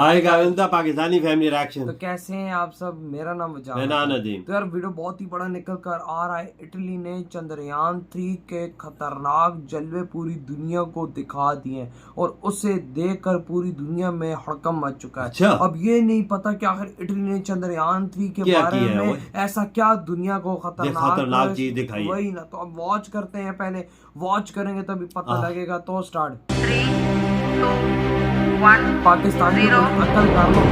आएगा the Pakistani family reaction. तो कैसे हैं आप सब? मेरा नाम मैं नदीम। तो यार वीडियो बहुत ही बड़ा निकल कर आ रहा है। इटली ने चंद्रयान 3 के खतरनाक जलवे पूरी दुनिया को दिखा दिए और उसे देखकर पूरी दुनिया में हड़कंप मच चुका है। अच्छा। अब ये नहीं पता कि आखिर इटली ने चंद्रयान 3 के बारे में ऐसा क्या दुनिया को खतरनाक चीज दिखाई है। वही ना, तो अब वॉच करते हैं। पहले वॉच करेंगे तभी पता लगेगा। तो स्टार्ट 3, 2, 1 पाकिस्तानी अकल कर लो।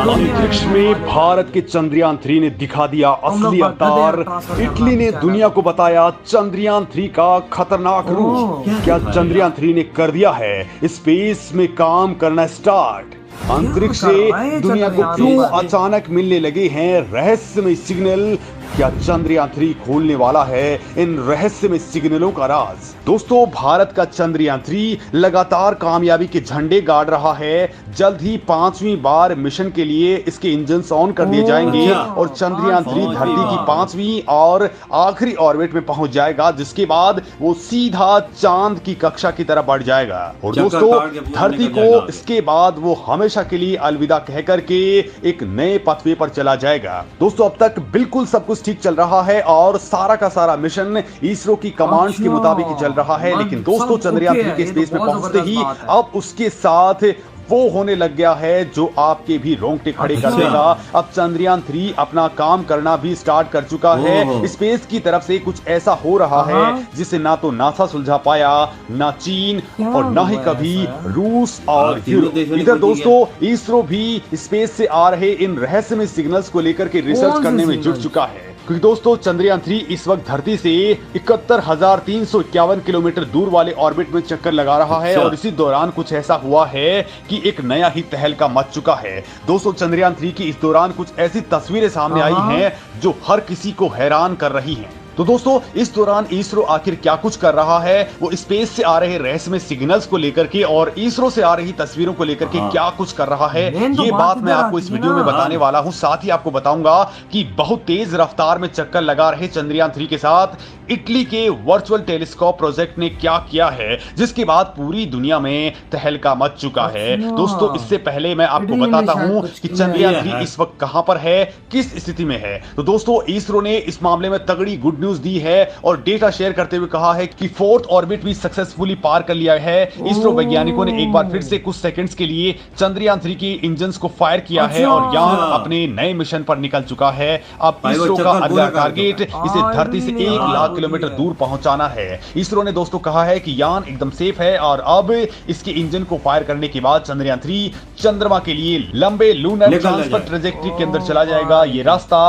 अंतरिक्ष में भारत के चंद्रयान 3 ने दिखा दिया असली अवतार। इटली ने दुनिया को बताया चंद्रयान 3 का खतरनाक रूप। क्या चंद्रयान 3 ने कर दिया है स्पेस में काम करना स्टार्ट? अंतरिक्ष से दुनिया को क्यों अचानक मिलने लगे हैं रहस्यमय सिग्नल? क्या चंद्रयान 3 खोलने वाला है इन रहस्यमय सिग्नलों का राज? दोस्तों, भारत का चंद्रयान 3 लगातार कामयाबी के झंडे गाड़ रहा है। जल्द ही 5वीं बार मिशन के लिए इसके इंजन ऑन कर दिए जाएंगे और चंद्रयान 3 धरती की 5वीं और आखिरी ऑर्बिट में पहुंच जाएगा, जिसके बाद वो सीधा चांद की कक्षा की तरफ बढ़ जाएगा। और दोस्तों, धरती को इसके बाद वो हमेशा के लिए अलविदा कहकर के एक नए पथवे पर चला जाएगा। दोस्तों, अब तक बिल्कुल सब कुछ ठीक चल रहा है और सारा का सारा मिशन इसरो की कमांड्स के मुताबिक ही चल रहा है। लेकिन दोस्तों, चंद्रयान 3 के स्पेस में पहुंचते ही अब उसके साथ वो होने लग गया है जो आपके भी रोंगटे खड़े कर देगा। अब चंद्रयान 3 अपना काम करना भी स्टार्ट कर चुका है। स्पेस की तरफ से कुछ ऐसा हो रहा है जिसे ना तो नासा सुलझा पाया, ना चीन और ना ही कभी रूस और यूरोप। इधर दोस्तों, इसरो भी स्पेस से आ रहे इन रहस्यमय सिग्नल्स को लेकर के रिसर्च करने में जुट चुका है। क्योंकि दोस्तों, चंद्रयान 3 इस वक्त धरती से 71,351 किलोमीटर दूर वाले ऑर्बिट में चक्कर लगा रहा है और इसी दौरान कुछ ऐसा हुआ है कि एक नया ही तहलका मच चुका है। दोस्तों, चंद्रयान 3 की इस दौरान कुछ ऐसी तस्वीरें सामने आई हैं जो हर किसी को हैरान कर रही हैं। तो दोस्तों, इस दौरान इसरो आखिर क्या कुछ कर रहा है, वो स्पेस से आ रहे रहस्यमय सिग्नल्स को लेकर के और इसरो से आ रही तस्वीरों को लेकर के क्या कुछ कर रहा है, ये बात मैं आपको इस वीडियो में बताने वाला हूं। साथ ही आपको बताऊंगा कि बहुत तेज रफ्तार में चक्कर लगा रहे चंद्रयान 3 के साथ इटली के वर्चुअल टेलीस्कोप प्रोजेक्ट ने क्या किया है, जिसके बाद पूरी दुनिया में तहलका मच चुका है। दोस्तों, इससे पहले मैं आपको बताता हूं कि चंद्रयान 3 इस वक्त कहां पर है, किस स्थिति में है। तो दोस्तों, इसरो ने इस मामले में तगड़ी गुड न्यूज दी है और डेटा शेयर करते हुए कहा है कि 4th ऑर्बिट भी सक्सेसफुली पार कर लिया है। इसरो वैज्ञानिकों ने एक बार फिर से कुछ सेकंड्स के लिए चंद्रयान 3 के इंजन्स को फायर किया है और यान अपने नए मिशन पर निकल चुका है। अब इसरो का अगला टारगेट इसे धरती से 1 लाख किलोमीटर दूर पहुंचाना है। इसरो ने दोस्तों कहा है कि यान एकदम सेफ है और अब इसके इंजन को फायर करने के बाद चंद्रयान 3 चंद्रमा के लिए लंबे लूनर ट्रांसफर ट्रेजेक्टरी के अंदर चला जाएगा। ये रास्ता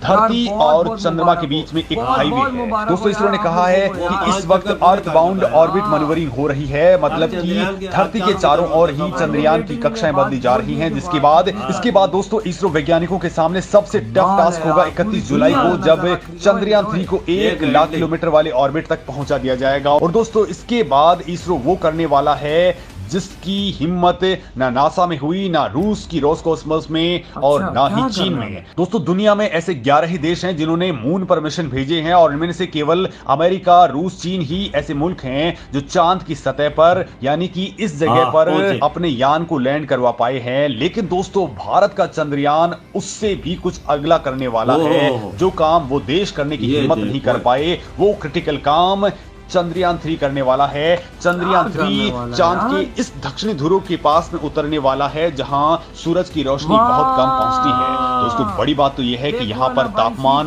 धरती और चंद्रमा के बीच में एक हाईवे है। दोस्तों, इसरो ने कहा है कि इस वक्त अर्थ बाउंड ऑर्बिट मैन्युवरिंग हो रही है, मतलब कि धरती के चारों ओर ही चंद्रयान की कक्षाएं बदली जा रही हैं। इसके बाद दोस्तों, इसरो वैज्ञानिकों के सामने सबसे टफ टास्क होगा 31 जुलाई को, जब चंद्रयान 3 को 1 लाख किलोमीटर वाले ऑर्बिट तक पहुंचा दिया जाएगा। और दोस्तों, इसके बाद इसरो वो करने वाला है जिसकी हिम्मत ना नासा में हुई, ना रूस की रोसकोसमोस में और ना ही चीन में। दोस्तों, दुनिया में ऐसे 11 ही देश हैं जिन्होंने मून पर मिशन भेजे हैं और इनमें से केवल अमेरिका, रूस, चीन ही ऐसे मुल्क हैं जो चांद की सतह पर यानी कि इस जगह पर अपने यान को लैंड करवा पाए हैं। लेकिन दोस्तों, भारत का चंद्रयान उससे भी कुछ अगला करने वाला है। जो काम वो देश करने की हिम्मत नहीं कर पाए, वो क्रिटिकल काम चंद्रयान 3 करने वाला है। चंद्रयान 3 चांद के इस दक्षिणी ध्रुव के पास में उतरने वाला है जहां सूरज की रोशनी बहुत कम पहुंचती है। दोस्तों, बड़ी बात तो यह है कि यहाँ पर तापमान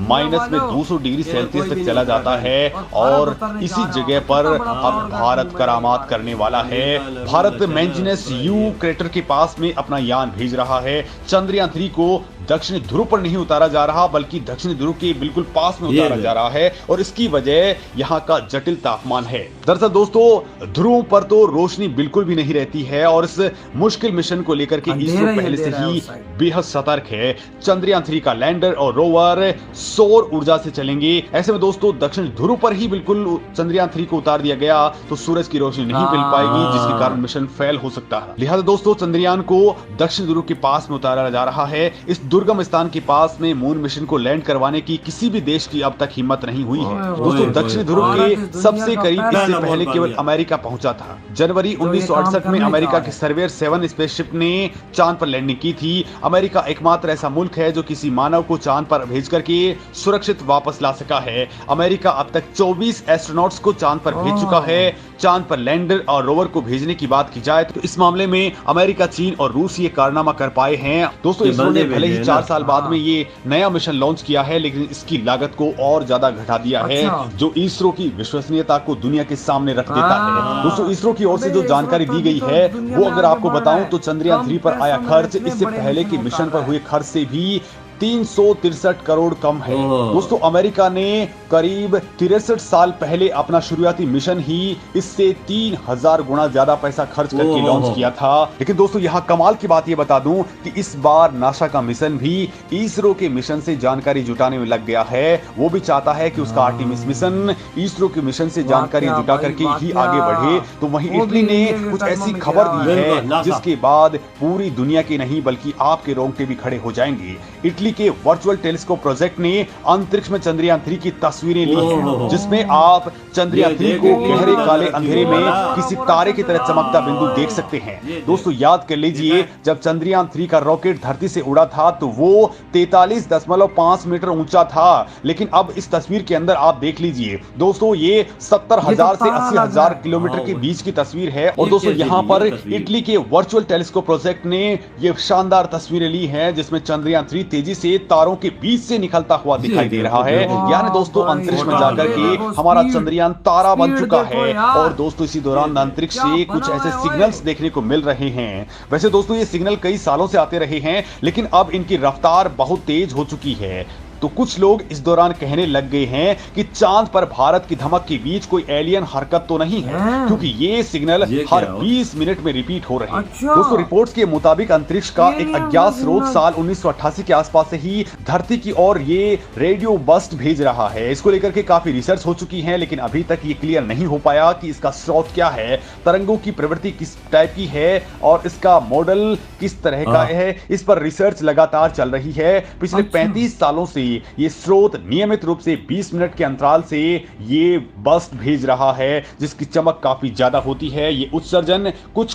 माइनस में 200 डिग्री सेल्सियस तक चला जाता है और इसी जगह पर अब भारत करामात करने वाला है। भारत मैंजिनस यू क्रेटर के पास में अपना यान भेज रहा है। चंद्रयान 3 को दक्षिणी ध्रुव पर नहीं उतारा जा रहा, बल्कि दक्षिणी ध्रुव के बिल्कुल पास में उतारा जा रहा है और इसकी वजह यहाँ का जटिल तापमान है। दरअसल दोस्तों, ध्रुव पर तो रोशनी बिल्कुल भी नहीं रहती है और इस मुश्किल मिशन को लेकर के इसरो पहले से ही बेहद सतर्क है। चंद्रयान 3 का लैंडर और रोवर सौर ऊर्जा से चलेंगे। ऐसे में दोस्तों, दक्षिण ध्रुव पर ही बिल्कुल चंद्रयान 3 को उतार दिया गया तो सूरज की रोशनी नहीं मिल पाएगी, जिसके कारण मिशन फेल हो सकता है। लिहाजा दोस्तों, चंद्रयान को दक्षिण ध्रुव के पास में उतारा जा रहा है। इस दुर्गम स्थान के पास में मून मिशन को लैंड करवाने की किसी भी देश की अब तक हिम्मत नहीं हुई है। दोस्तों, दक्षिण ध्रुव के दुनिया सबसे का करीब पहला इससे नंबर पहले बन केवल गया। अमेरिका पहुंचा था। जनवरी तो ये 1968 काम में करने अमेरिका जा की रहे हैं। सर्वेयर 7 स्पेसशिप ने चांद पर लैंडिंग की थी। अमेरिका एकमात्र ऐसा मुल्क है जो किसी मानव को चांद पर भेज करके सुरक्षित वापस ला सका है। अमेरिका अब तक 24 एस्ट्रोनॉट्स को चांद पर भेज चुका है। चांद पर लैंडर और रोवर को भेजने की बात की जाए तो इस मामले में अमेरिका, चीन और रूस ये कारनामा कर पाए हैं। दोस्तों ये इसरो ने बंदे भले ही भेजे हैं 4 ना। साल बाद में ये नया मिशन लॉन्च किया है, लेकिन इसकी लागत को और ज्यादा घटा दिया है, अच्छा। जो इसरो की विश्वसनीयता को दुनिया के सामने रख देता है। दोस्तों इसरो की ओर से जो अबे, जानकारी इसरो दी तो गई तो है दुनिया वो में अगर आगे आपको बढ़ बताऊं रहा है। तो चंद्रयान कम 3 पर आया पैसों में खर्च इतने इससे बड़े पहले के मिशन मिशन उतार पर हुए खर्च से भी 363 करोड़ कम है। ओह। दोस्तों अमेरिका ने करीब 63 साल पहले अपना शुरुआती मिशन ही इससे 3000 गुना ज्यादा पैसा खर्च करके ओह। लॉन्च किया था। लेकिन दोस्तों यहाँ कमाल की बात ये बता दूं कि इस बार नासा का मिशन भी इसरो के मिशन से जानकारी जुटाने में लग गया है। वो भी चाहता है कि उसका आर्टेमिस मिशन इसरो के मिशन से जानकारी वाकया जुटा भाई, करके ही वाकया। आगे बढ़े। तो वहीं वो इटली भी ने इंडिया के कुछ कदमों ऐसी में खबर गिरा दी है। है बिल्कुल, नासा। जिसके बाद पूरी दुनिया के नहीं बल्कि आपके रोंगटे भी खड़े हो जाएंगे। इटली के वर्चुअल टेलीस्कोप प्रोजेक्ट ने अंतरिक्ष में चंद्रयान 3 की तस्वीरें ली हैं, ओह। जिसमें आप चंद्रयान ये 3 को देखो, गहरे ये काले देखो, अंधेरे में वाला। किसी तारे की तरह चमकता बिंदु देख सकते हैं। ये देख। दोस्तों याद कर लीजिए जब चंद्रयान 3 का रॉकेट धरती से उड़ा था तो वो 43.5 मीटर ऊंचा था, लेकिन अब इस तस्वीर के अंदर आप देख लीजिए दोस्तों ये 70,000 से तारा लग रहा 80,000 है। किलोमीटर के हाँ, बीच की तस्वीर है। और ये दोस्तों कैसे यहाँ ली पर ये तस्वीर? इटली के वर्चुअल टेलीस्कोप प्रोजेक्ट ने ये शानदार तस्वीरें ली हैं जिसमें चंद्रयान 3 तेजी से तारों के बीच से निकलता हुआ दिखाई दे रहा है। वाह यानी दोस्तों भाई, अंतरिक्ष में वाह, जाकर ये के देखो, हमारा स्पीड, चंद्रयान तारा बन स्पीड चुका देखो है। यार। और दोस्तों इसी दौरान अंतरिक्ष क्या से कुछ बना ऐसे है, ओए। सिग्नल्स देखने को मिल रहे हैं। वैसे दोस्तों ये सिग्नल कई सालों से आते रहे हैं, लेकिन अब इनकी रफ्तार बहुत तेज हो चुकी है। तो कुछ लोग इस दौरान कहने लग गए हैं कि चांद पर भारत की धमक के बीच कोई एलियन हरकत तो नहीं है, हैं। क्योंकि ये सिग्नल ये हर क्या हो? 20 मिनट में रिपीट हो रहे हैं। अच्छा। दोस्तों रिपोर्ट्स के मुताबिक अंतरिक्ष का एक एलियन अज्ञात स्रोत सिग्नल। साल 1988 के आसपास से ही धरती की ओर ये रेडियो बस्ट भेज रहा है। इसको लेकर के काफी रिसर्च हो चुकी है, लेकिन अभी तक ये क्लियर नहीं हो पाया कि इसका स्रोत क्या है, तरंगों की प्रवृत्ति किस टाइप की है और इसका मॉडल किस तरह का है। इस पर रिसर्च लगातार चल रही है। पिछले अच्छा। 35 सालों से ये स्रोत नियमित रूप से 20 मिनट के अंतराल से ये बस्ट भेज रहा है, जिसकी चमक काफी ज्यादा होती है। ये उत्सर्जन कुछ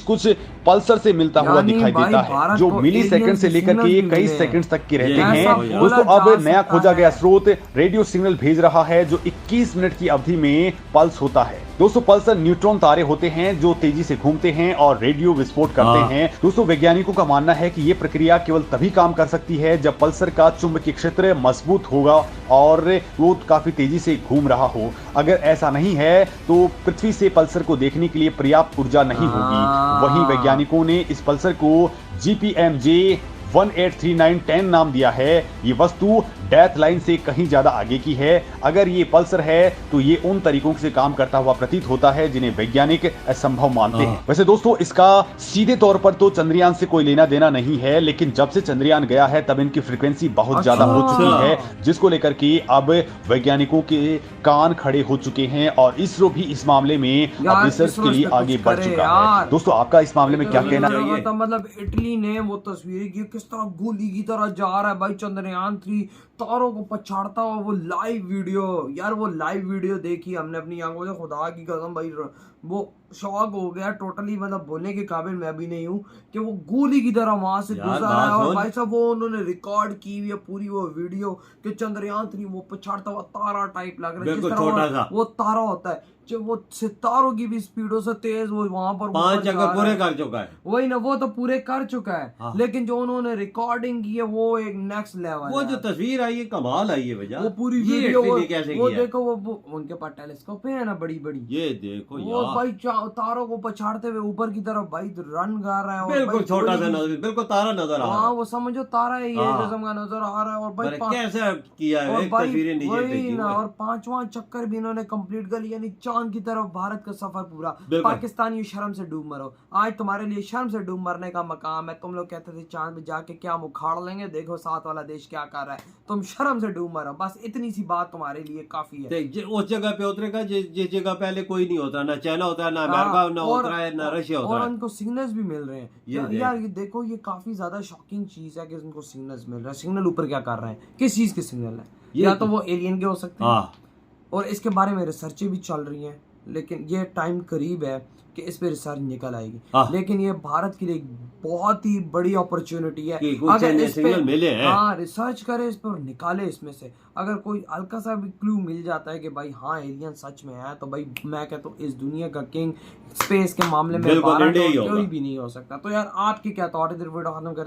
पल्सर से मिलता हुआ यानी दिखाई भाई देता है, भारत जो को मिली सेकंड एलियन से के लेकर के सिग्नल कई मिले हैं। सेकंड्स तक के रहते ये हैं। ऐसा दोस्तों बोला अब जा नया सकता खोजा गया है। स्रोत रेडियो सिग्नल भेज रहा है जो 21 मिनट की अवधि में पल्स होता है। दोस्तों पल्सर न्यूट्रॉन तारे होते हैं जो तेजी से घूमते हैं और रेडियो विस्फोट करते हाँ। हैं। दोस्तों वैज्ञानिकों का मानना है कि यह प्रक्रिया केवल तभी काम कर सकती है जब पल्सर का चुंबकीय क्षेत्र मजबूत होगा और वो काफी तेजी से घूम रहा हो। अगर ऐसा नहीं है तो पृथ्वी से पल्सर को देखने के लिए पर्याप्त ऊर्जा नहीं होगी। वहीं वैज्ञानिकों ने इस पल्सर को GPMJ 183910 नाम दिया है। ये वस्तु डेथ लाइन से कहीं ज्यादा आगे की है। अगर ये पल्सर है तो ये उन तरीकों से काम करता हुआ प्रतीत होता है जिन्हें वैज्ञानिक असंभव मानते हैं। वैसे दोस्तों इसका सीधे तौर पर तो चंद्रयान से कोई लेना देना नहीं है, लेकिन जब से चंद्रयान गया है तब इनकी फ्रीक्वेंसी बहुत ज्यादा हो चुकी है, जिसको लेकर के अब वैज्ञानिकों के कान खड़े हो चुके हैं और इसरो भी इस मामले में अब यार, रिसर्च इसरो के लिए इस पे आगे कुछ बढ़ करे चुका यार। है। दोस्तों आपका इस मामले में क्या कहना है? चाहिए। मतलब इटली ने वो तस्वीरें की किस तरह गोली की तरह जा रहा है भाई चंद्रयान 3 तारों को पछाड़ता हुआ। वो लाइव वीडियो यार, वो लाइव वीडियो देखी हमने अपनी आंखों से, खुदा की कसम भाई वो शॉक हो गया टोटली। मतलब बोलने के काबिल मैं भी नहीं हूँ कि वो गोली की तरह वहां से यार, गुजरा है। बात और सुन। भाई साहब वो उन्होंने रिकॉर्ड की हुई है पूरी वो वीडियो कि चंद्रयान 3 वो पछाड़ता हुआ तारा टाइप लग रहा है, जिस बिल्कुल तरह छोटा सा। वो तारा होता है जब वो सितारों की भी स्पीडों से तेज वो वहां पर 5 ऊपर जा जगह रहा पूरे है। कर चुका है। वही ना, वो तो पूरे कर चुका है। हाँ। लेकिन जो उन्होंने रिकॉर्डिंग की है वो एक नेक्स्ट लेवल वो है। जो तस्वीर आई है कमाल आई है भैया। वो पूरी ये वीडियो इटली ने कैसे वो किया? देखो वो उनके पास टेलीस्कोप है ना बड़ी बड़ी, ये देखो वो यार, भाई तारों को पछाड़ते हुए ऊपर की तरफ भाई रन कर रहा है। और बिल्कुल भाई छोटा सा गोली- नजर, बिल्कुल तारा नजर आ रहा हाँ है। वो समझो तारा है, ये हाँ। किस्म का नजर आ रहा है। और भाई अरे कैसे किया है? और एक भाई तस्वीरें नीचे वही भेजी ना, हुई है। और 5वां चक्कर भी इन्होंने कंप्लीट कर लिया, यानी चांद की तरफ भारत का सफर पूरा। बिल्कुल। पाकिस्तानी शर्म से डूब मरो, आज तुम्हारे लिए शर्म से डूब मरने का मकाम है। तुम लोग कहते थे चांद पे जाके क्या मुखाड़ लेंगे, देखो साथ वाला देश क्या कर रहा है, तुम शर्म से डूब मरो। बस इतनी सी बात तुम्हारे लिए काफी है। देख उस जगह पे उतरेगा जिस जगह पहले कोई नहीं होता, ना चाइना होता है, ना हाँ, अमेरिका ना और- उतरा है, ना रशिया और उतरा है। उनको सिग्नल्स भी मिल रहे हैं। ये यार ये देखो, ये काफी ज्यादा शॉकिंग चीज है कि उनको सिग्नल्स मिल रहा है। सिग्नल ऊपर क्या कर रहे हैं, किस चीज के सिग्नल है? ये या तो वो एलियन के हो सकते हैं, हाँ और इसके बारे में रिसर्चें भी चल रही हैं, लेकिन ये टाइम करीब है कि इस पे रिसर्च निकल आएगी। लेकिन ये भारत के लिए एक बहुत ही बड़ी अपॉर्चुनिटी है अगर इस पे मिले हैं। हाँ रिसर्च करे इस पर, निकाले इसमें से अगर कोई हल्का सा भी क्लू मिल जाता है कि भाई हाँ एलियन सच में है, तो भाई मैं कहता हूँ इस दुनिया का किंग स्पेस के मामले में भारत कोई भी नहीं हो सकता। तो यार आपकी क्या थॉट है, वीडियो खत्म कर